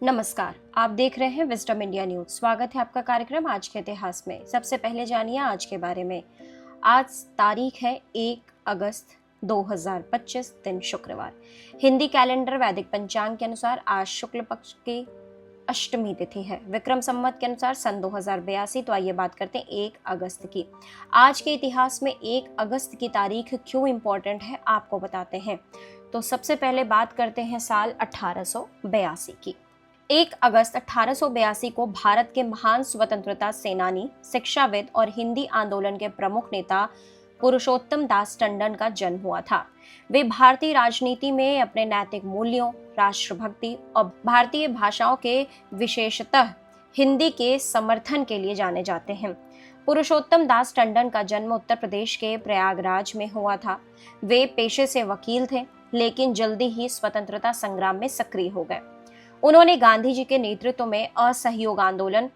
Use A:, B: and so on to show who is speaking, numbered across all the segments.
A: नमस्कार, आप देख रहे हैं विजडम इंडिया न्यूज। स्वागत है आपका कार्यक्रम आज के इतिहास में। सबसे पहले जानिए आज के बारे में। आज तारीख है 1 अगस्त 2025, दिन शुक्रवार। हिंदी कैलेंडर वैदिक पंचांग के अनुसार आज शुक्ल पक्ष की अष्टमी तिथि है। विक्रम संवत के अनुसार सन 2082। तो आइए बात करते हैं 1 अगस्त की। आज के इतिहास में 1 अगस्त की तारीख क्यों इंपॉर्टेंट है आपको बताते हैं। तो सबसे पहले बात करते हैं साल 1882 की। 1 अगस्त 1882 को भारत के महान स्वतंत्रता सेनानी, शिक्षाविद और हिंदी आंदोलन के प्रमुख नेता पुरुषोत्तम दास टंडन का जन्म हुआ था। वे भारतीय राजनीति में अपने नैतिक मूल्यों, राष्ट्रभक्ति और भारतीय भाषाओं के विशेषतः हिंदी के समर्थन के लिए जाने जाते हैं। पुरुषोत्तम दास टंडन का जन्म उत्तर प्रदेश के प्रयागराज में हुआ था। वे पेशे से वकील थे, लेकिन जल्दी ही स्वतंत्रता संग्राम में सक्रिय हो गए। उन्होंने गांधी जी के नेतृत्व में असहयोग आंदोलन,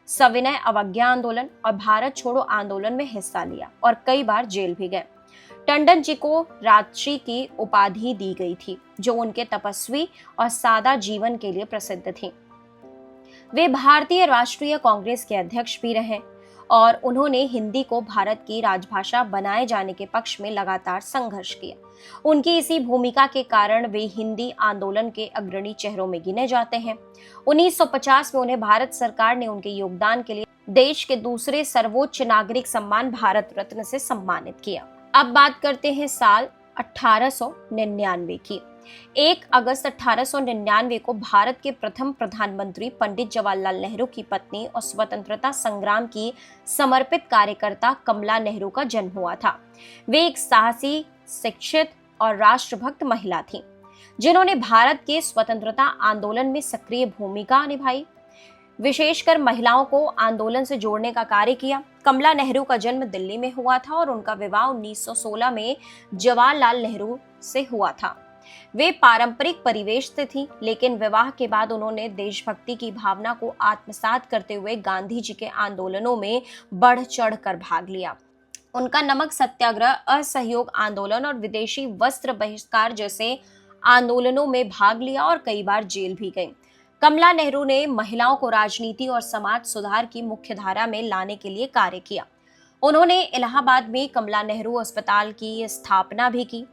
A: सविनय अवज्ञा आंदोलन और भारत छोड़ो आंदोलन में हिस्सा लिया और कई बार जेल भी गए। टंडन जी को राजर्षि की उपाधि दी गई थी, जो उनके तपस्वी और सादा जीवन के लिए प्रसिद्ध थी। वे भारतीय राष्ट्रीय कांग्रेस के अध्यक्ष भी रहे और उन्होंने हिंदी को भारत की राजभाषा बनाए जाने के पक्ष में लगातार संघर्ष किया। उनकी इसी भूमिका के कारण वे हिंदी आंदोलन के अग्रणी चेहरों में गिने जाते हैं। 1950 में उन्हें भारत सरकार ने उनके योगदान के लिए देश के दूसरे सर्वोच्च नागरिक सम्मान भारत रत्न से सम्मानित किया। अब बात करते हैं साल 1899 की। 1 अगस्त 1899 को भारत के प्रथम प्रधानमंत्री पंडित जवाहरलाल नेहरू की पत्नी और स्वतंत्रता संग्राम की समर्पित कार्यकर्ता कमला नेहरू का जन्म हुआ था। वे एक साहसी, शिक्षित और राष्ट्रभक्त महिला थीं, जिन्होंने भारत के स्वतंत्रता आंदोलन में सक्रिय भूमिका निभाई, विशेषकर महिलाओं को आंदोलन से जोड़ने का कार्य किया। कमला नेहरू का जन्म दिल्ली में हुआ था और उनका विवाह 1916 में जवाहरलाल नेहरू से हुआ था। वे पारंपरिक परिवेश से थी, लेकिन विवाह के बाद उन्होंने देशभक्ति की भावना को आत्मसात करते हुए गांधी जी के आंदोलनों में बढ़ चढ़ कर भाग लिया। उनका नमक सत्याग्रह, असहयोग आंदोलन और विदेशी वस्त्र बहिष्कार जैसे आंदोलनों में भाग लिया और कई बार जेल भी गई। कमला नेहरू ने महिलाओं को राजनीति और समाज सुधार की मुख्यधारा में लाने के लिए कार्य किया। उन्होंने इलाहाबाद में कमला नेहरू अस्पताल की स्थापना भी की,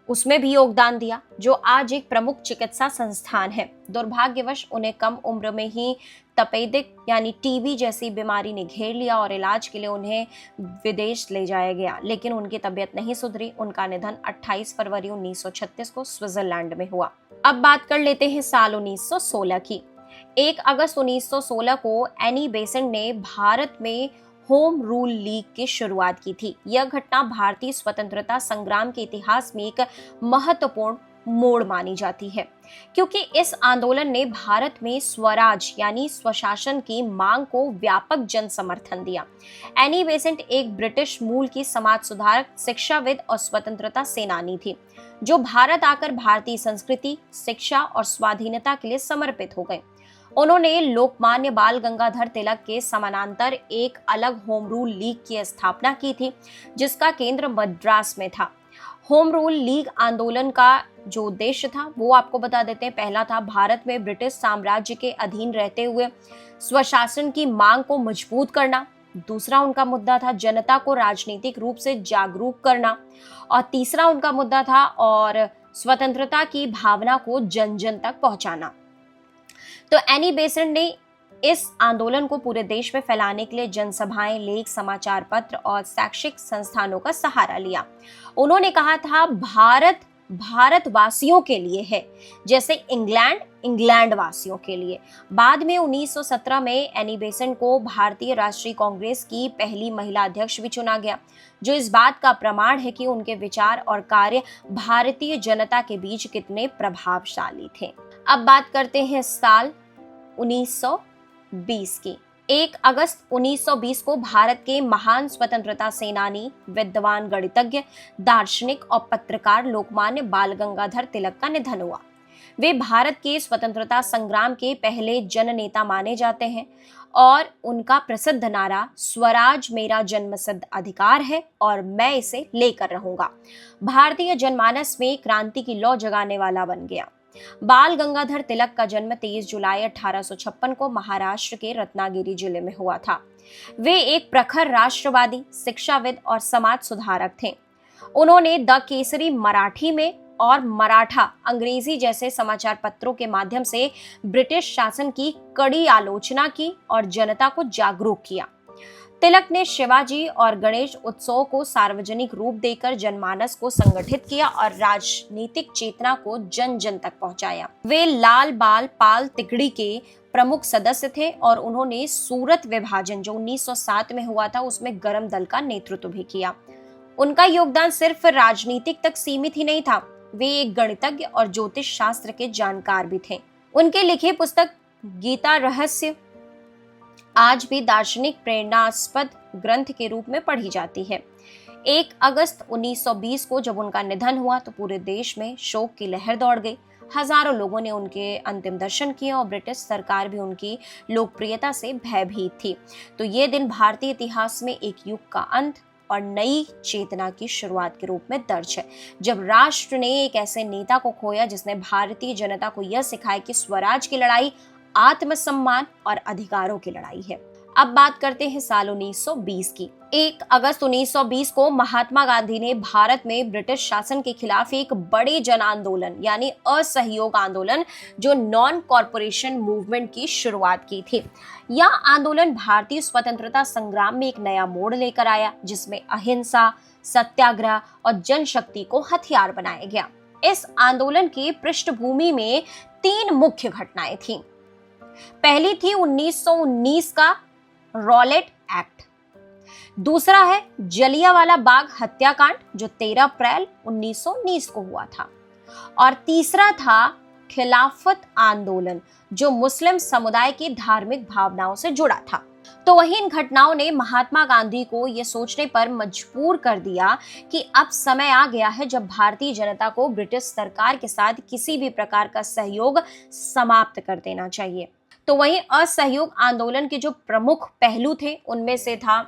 A: उसमें भी योगदान दिया, जो आज एक प्रमुख चिकित्सा संस्थान है। दुर्भाग्यवश उन्हें कम उम्र में ही तपेदिक यानी टीबी जैसी बीमारी ने घेर लिया और इलाज के लिए उन्हें विदेश ले जाया गया, लेकिन उनकी तबीयत नहीं सुधरी। उनका निधन 28 फरवरी 1936 को स्विट्जरलैंड में हुआ। अब बात कर लेते हैं साल 1916 की। 1 अगस्त 1916 को एनी बेसेंट ने भारत में होम रूल लीग की शुरुआत की थी। यह घटना भारतीय स्वतंत्रता संग्राम के इतिहास में एक महत्वपूर्ण मोड़ मानी जाती है, क्योंकि इस आंदोलन ने भारत में स्वराज यानी स्वशासन की मांग को व्यापक जन समर्थन दिया। एनी बेसेंट एक ब्रिटिश मूल की समाज सुधारक, शिक्षाविद और स्वतंत्रता सेनानी थी, जो भारत आकर भारतीय संस्कृति, शिक्षा और स्वाधीनता के लिए समर्पित हो गए। उन्होंने लोकमान्य बाल गंगाधर तिलक के समानांतर एक अलग होम रूल लीग की स्थापना की थी, जिसका केंद्र मद्रास में था। होम रूल लीग आंदोलन का जो उद्देश्य था वो आपको बता देते हैं। पहला था भारत में ब्रिटिश साम्राज्य के अधीन रहते हुए स्वशासन की मांग को मजबूत करना। दूसरा उनका मुद्दा था जनता को राजनीतिक रूप से जागरूक करना और तीसरा उनका मुद्दा था और स्वतंत्रता की भावना को जन जन तक पहुंचाना। तो एनी बेसेंट ने इस आंदोलन को पूरे देश में फैलाने के लिए जनसभाएं, लेख, समाचार पत्र और शैक्षिक संस्थानों का सहारा लिया। उन्होंने कहा था भारत भारतवासियों के लिए है, जैसे इंग्लैंड वासियों के लिए। बाद में 1917 में एनी बेसेंट को भारतीय राष्ट्रीय कांग्रेस की पहली महिला अध्यक्ष भी चुना गया, जो इस बात का प्रमाण है कि उनके विचार और कार्य भारतीय जनता के बीच कितने प्रभावशाली थे। अब बात करते हैं साल 1920 की। 1 अगस्त 1920 को भारत के महान स्वतंत्रता सेनानी, विद्वान, गणितज्ञ, दार्शनिक और पत्रकार लोकमान्य बाल गंगाधर तिलक का निधन हुआ। वे भारत के स्वतंत्रता संग्राम के पहले जननेता माने जाते हैं और उनका प्रसिद्ध नारा स्वराज मेरा जन्मसिद्ध अधिकार है और मैं इसे लेकर रहूंगा भारतीय जनमानस में क्रांति की लौ जगाने वाला बन गया। बाल गंगाधर तिलक का जन्म 23 जुलाई 1856 को महाराष्ट्र के रत्नागिरी जिले में हुआ था। वे एक प्रखर राष्ट्रवादी, शिक्षाविद और समाज सुधारक थे। उन्होंने द केसरी मराठी में और मराठा अंग्रेजी जैसे समाचार पत्रों के माध्यम से ब्रिटिश शासन की कड़ी आलोचना की और जनता को जागरूक किया। तिलक ने शिवाजी और गणेश उत्सव को सार्वजनिक रूप देकर जनमानस को संगठित किया और राजनीतिक चेतना को जन जन तक पहुंचाया। वे लाल बाल पाल तिकड़ी के प्रमुख सदस्य थे और उन्होंने सूरत विभाजन जो 1907 में हुआ था उसमें गरम दल का नेतृत्व भी किया। उनका योगदान सिर्फ राजनीतिक तक सीमित ही नहीं था, वे एक गणितज्ञ और ज्योतिष शास्त्र के जानकार भी थे। उनके लिखी पुस्तक गीता रहस्य आज भी दार्शनिक प्रेरणास्पद ग्रंथ के रूप में पढ़ी जाती है। 1 अगस्त 1920 को जब उनका निधन हुआ तो पूरे देश में शोक की लहर दौड़ गई। हजारों लोगों ने उनके अंतिम दर्शन किए और ब्रिटिश सरकार भी उनकी लोकप्रियता से भयभीत थी। तो ये दिन भारतीय इतिहास में एक युग का अंत और नई चेतना की शुरुआत के रूप में दर्ज है, जब राष्ट्र ने एक ऐसे नेता को खोया जिसने भारतीय जनता को यह सिखाया कि स्वराज की लड़ाई आत्मसम्मान और अधिकारों की लड़ाई है। अब बात करते हैं साल 1920 की। 1 अगस्त 1920 को महात्मा गांधी ने भारत में ब्रिटिश शासन के खिलाफ एक बड़े जन आंदोलन यानी असहयोग आंदोलन जो नॉन कॉरपोरेशन मूवमेंट की शुरुआत की थी। यह आंदोलन भारतीय स्वतंत्रता संग्राम में एक नया मोड़ लेकर आया, जिसमें अहिंसा, सत्याग्रह और जनशक्ति को हथियार बनाया गया। इस आंदोलन की पृष्ठभूमि में 3 मुख्य घटनाएं थीं। पहली थी 1919 का रॉलेट एक्ट, दूसरा है जलियांवाला बाग हत्याकांड जो 13 अप्रैल 1919 को हुआ था, और तीसरा था खिलाफत आंदोलन जो मुस्लिम समुदाय की धार्मिक भावनाओं से जुड़ा था। तो वही इन घटनाओं ने महात्मा गांधी को यह सोचने पर मजबूर कर दिया कि अब समय आ गया है जब भारतीय जनता को ब्रिटिश सरकार के साथ किसी भी प्रकार का सहयोग समाप्त कर देना चाहिए। तो वहीं असहयोग आंदोलन के जो प्रमुख पहलू थे उनमें से था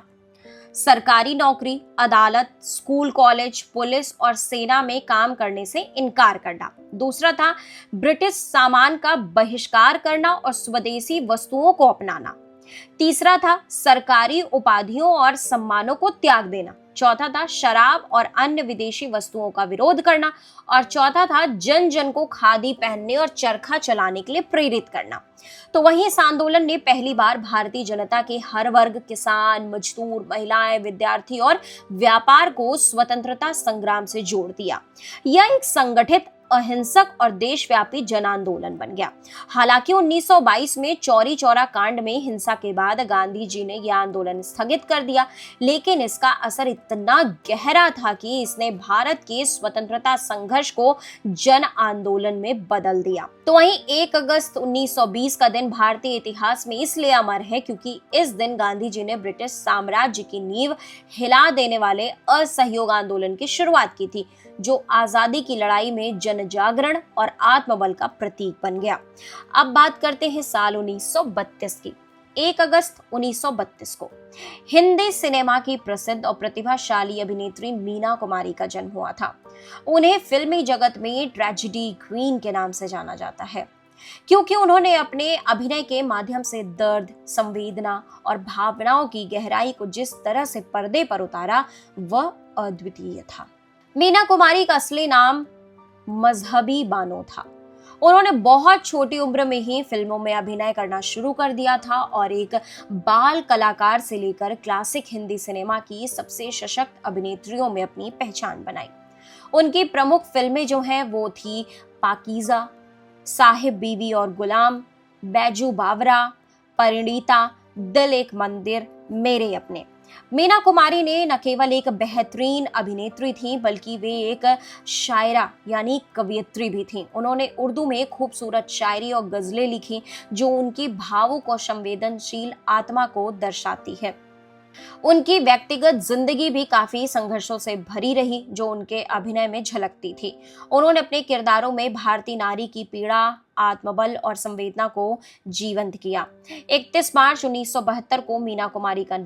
A: सरकारी नौकरी, अदालत, स्कूल, कॉलेज, पुलिस और सेना में काम करने से इनकार करना। दूसरा था ब्रिटिश सामान का बहिष्कार करना और स्वदेशी वस्तुओं को अपनाना। तीसरा था सरकारी उपाधियों और सम्मानों को त्याग देना। चौथा था शराब और अन्य विदेशी वस्तुओं का विरोध करना, और चौथा था जन जन को खादी पहनने और चरखा चलाने के लिए प्रेरित करना। तो वहीं इस आंदोलन ने पहली बार भारतीय जनता के हर वर्ग, किसान, मजदूर, महिलाएं, विद्यार्थी और व्यापार को स्वतंत्रता संग्राम से जोड़ दिया। यह एक संगठित, अहिंसक और देशव्यापी जन आंदोलन बन गया। हालांकि 1922 में चौरी चौरा कांड में हिंसा के बाद गांधी जी ने यह आंदोलन स्थगित कर दिया, लेकिन इसका असर इतना गहरा था कि इसने भारत के स्वतंत्रता संघर्ष को जन आंदोलन में बदल दिया। तो वहीं 1 अगस्त 1920 का दिन भारतीय इतिहास में इसलिए अमर है क्योंकि इस दिन गांधी जी ने ब्रिटिश साम्राज्य की नींव हिला देने वाले असहयोग आंदोलन की शुरुआत की थी, जो आजादी की लड़ाई में जन जागरण और आत्मबल का प्रतीक बन गया। अब बात करते हैं साल 1932 की। 1 अगस्त 1932 को हिंदी सिनेमा की प्रसिद्ध और प्रतिभाशाली अभिनेत्री मीना कुमारी का जन्म हुआ था। उन्हें फिल्मी जगत में ट्रेजेडी क्वीन के नाम से जाना जाता है, क्योंकि उन्होंने अपने अभिनय के माध्यम से दर्द, संवेदना और भावनाओं की गहराई को जिस तरह से पर्दे पर उतारा वह अद्वितीय था। मीना कुमारी का असली नाम मजहबी बानो था। उन्होंने बहुत छोटी उम्र में ही फिल्मों में अभिनय करना शुरू कर दिया था और एक बाल कलाकार से लेकर क्लासिक हिंदी सिनेमा की सबसे सशक्त अभिनेत्रियों में अपनी पहचान बनाई। उनकी प्रमुख फिल्में जो हैं वो थी पाकीज़ा, साहिब बीवी और गुलाम, बैजू बावरा, परिणीता, दिल एक मंदिर, मेरे अपने। मीना कुमारी ने न केवल एक बेहतरीन अभिनेत्री थी बल्कि वे एक शायरा यानी कवियत्री भी थीं। उन्होंने उर्दू में खूबसूरत शायरी और गजलें लिखी जो उनकी भावुक और संवेदनशील आत्मा को दर्शाती है। उनकी व्यक्तिगत जिंदगी भी काफी संघर्षों से भरी रही जो उनके अभिनय में झलकती थी। उन्होंने अपने किरदारों में भारतीय नारी की पीड़ा, आत्मबल और संवेदना को जीवंत किया। 31 मार्च 1972 को मीना कुमारी का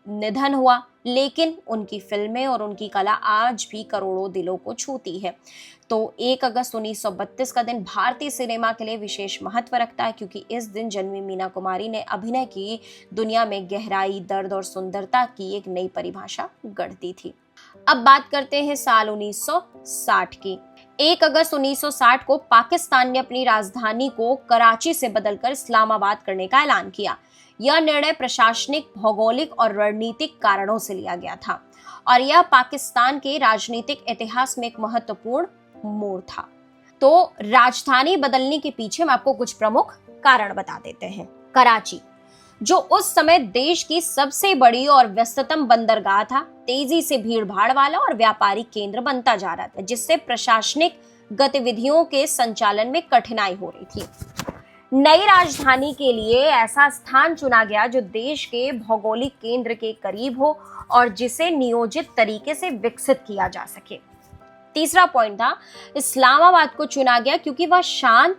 A: निधन हुआ, लेकिन उनकी फिल्में और उनकी कला आज भी करोड़ों दिलों को छूती है। तो 1 अगस्त 1932 का दिन भारतीय सिनेमा के लिए विशेष महत्व रखता है, क्योंकि इस दिन जन्मी मीना कुमारी ने अभिनय की दुनिया में गहराई, दर्द और सुंदरता की एक नई परिभाषा गढ़ दी थी। अब बात करते हैं साल 1960 की। 1 अगस्त 1960 को पाकिस्तान ने अपनी राजधानी को कराची से बदलकर इस्लामाबाद करने का ऐलान किया। यह निर्णय प्रशासनिक, भौगोलिक और रणनीतिक कारणों से लिया गया था और यह पाकिस्तान के राजनीतिक इतिहास में एक महत्वपूर्ण मोड़ था। तो राजधानी बदलने के पीछे हम आपको कुछ प्रमुख कारण बता देते हैं। कराची, जो उस समय देश की सबसे बड़ी और व्यस्ततम बंदरगाह था, तेजी से भीड़ भाड़ वाला और व्यापारिक केंद्र बनता जा रहा था, जिससे प्रशासनिक गतिविधियों के संचालन में कठिनाई हो रही थी। नई राजधानी के लिए ऐसा स्थान चुना गया जो देश के भौगोलिक केंद्र के करीब हो और जिसे नियोजित तरीके से विकसित किया जा सके। तीसरा पॉइंट था, इस्लामाबाद को चुना गया क्योंकि वह शांत,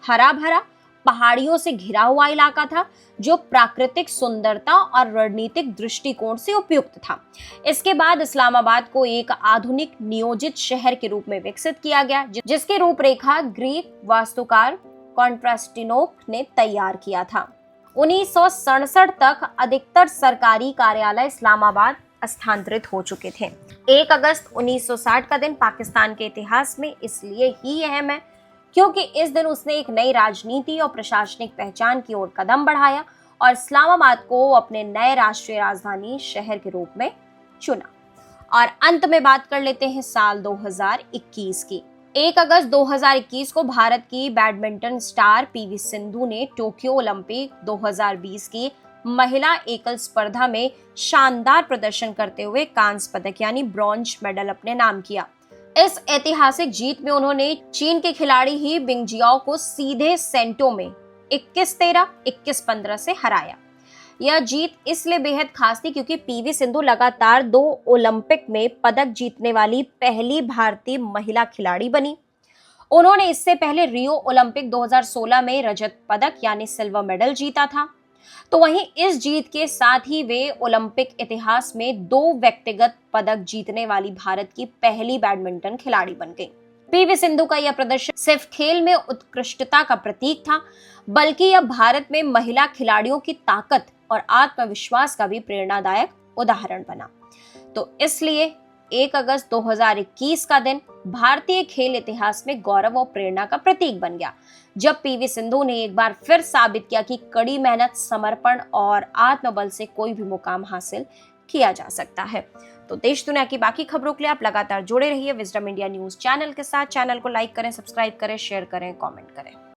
A: हरा भरा, पहाड़ियों से घिरा हुआ इलाका था, जो प्राकृतिक सुंदरता और रणनीतिक दृष्टिकोण से उपयुक्त था। इसके बाद इस्लामाबाद को एक आधुनिक नियोजित शहर के रूप में विकसित किया गया, जिसकी रूपरेखा ग्रीक वास्तुकार कॉन्स्टेंटिनोप ने तैयार किया था। 1967 तक अधिकतर सरकारी कार्यालय इस्लामाबाद स्थानांतरित हो चुके थे। 1 अगस्त 1960 का दिन पाकिस्तान के इतिहास में इसलिए ही अहम है क्योंकि इस दिन उसने एक नई राजनीति और प्रशासनिक पहचान की ओर कदम बढ़ाया और इस्लामाबाद को अपने नए राष्ट्रीय राजधानी शहर के रूप में चुना। और अंत में बात कर लेते हैं साल 2021 की। 1 अगस्त 2021 को भारत की बैडमिंटन स्टार पीवी सिंधु ने टोक्यो ओलंपिक 2020 की महिला एकल स्पर्धा में शानदार प्रदर्शन करते हुए कांस्य पदक यानी ब्रॉन्ज मेडल अपने नाम किया। इस ऐतिहासिक जीत में उन्होंने चीन के खिलाड़ी ही बिंगजियाओ को सीधे सेटों में 21-13, 21-15 से हराया। यह जीत इसलिए बेहद खास थी क्योंकि पीवी सिंधु लगातार 2 ओलंपिक में पदक जीतने वाली पहली भारतीय महिला खिलाड़ी बनी। उन्होंने इससे पहले रियो ओलंपिक 2016 में रजत पदक यानी सिल्वर मेडल जीता था। तो वहीं इस जीत के साथ ही वे ओलंपिक इतिहास में 2 व्यक्तिगत पदक जीतने वाली भारत की पहली बैडमिंटन खिलाड़ी बन गई। पीवी सिंधु का यह प्रदर्शन सिर्फ खेल में उत्कृष्टता का प्रतीक था, बल्कि यह भारत में महिला खिलाड़ियों की ताकत और आत्मविश्वास का भी प्रेरणादायक उदाहरण बना। तो इसलिए 1 अगस्त 2021 का दिन भारतीय खेल इतिहास में गौरव और प्रेरणा का प्रतीक बन गया, जब पीवी सिंधु ने एक बार फिर साबित किया कि कड़ी मेहनत, समर्पण और आत्मबल से कोई भी मुकाम हासिल किया जा सकता है। तो देश दुनिया की बाकी खबरों के लिए आप लगातार जुड़े रहिए विजडम इंडिया न्यूज चैनल के साथ। चैनल को लाइक करें, सब्सक्राइब करें, शेयर करें, कमेंट करें।